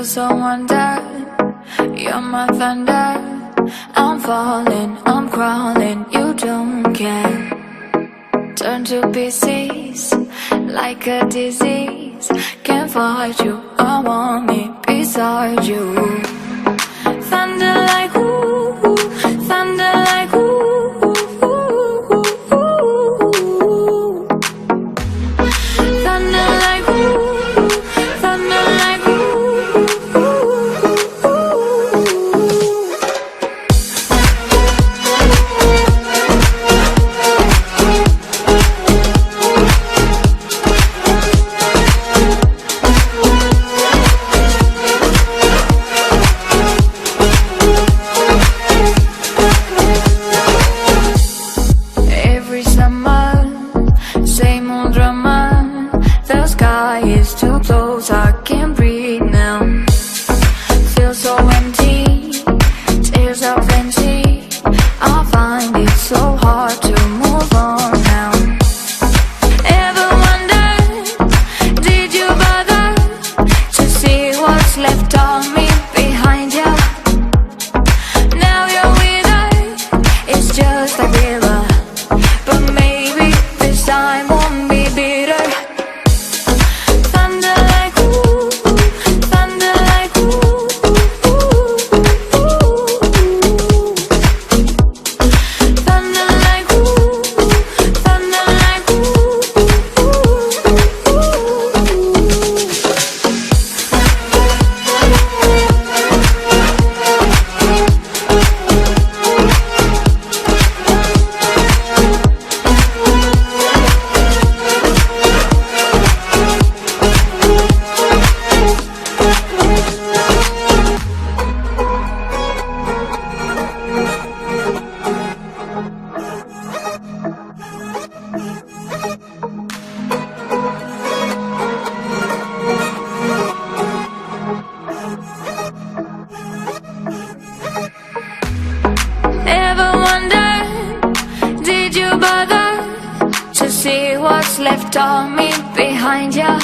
feel someone dead. You're my thunder. I'm falling, I'm crawling, you don't care. Turn to pieces like a disease. Can't fight you, I want me beside you. Thunder like ooh, thunder like ooh, ooh, ooh, ooh. Thunder like ooh, thunder like ooh, ooh, ooh, ooh. Every summer, same old drama. The sky is too close, I can't breathe now. Feel so empty, tears are plenty. I find it so hard to move on now. Ever wonder, did you bother to see what's left of me behind you? Now you're with her, it's just like river. But maybe this time won't be bitter. Thunder like ooh, thunder like ooh, ooh, ooh, ooh. Thunder like ooh, thunder like ooh, ooh, ooh, ooh. Ever wonder, did you bother to see what's left of me behind you?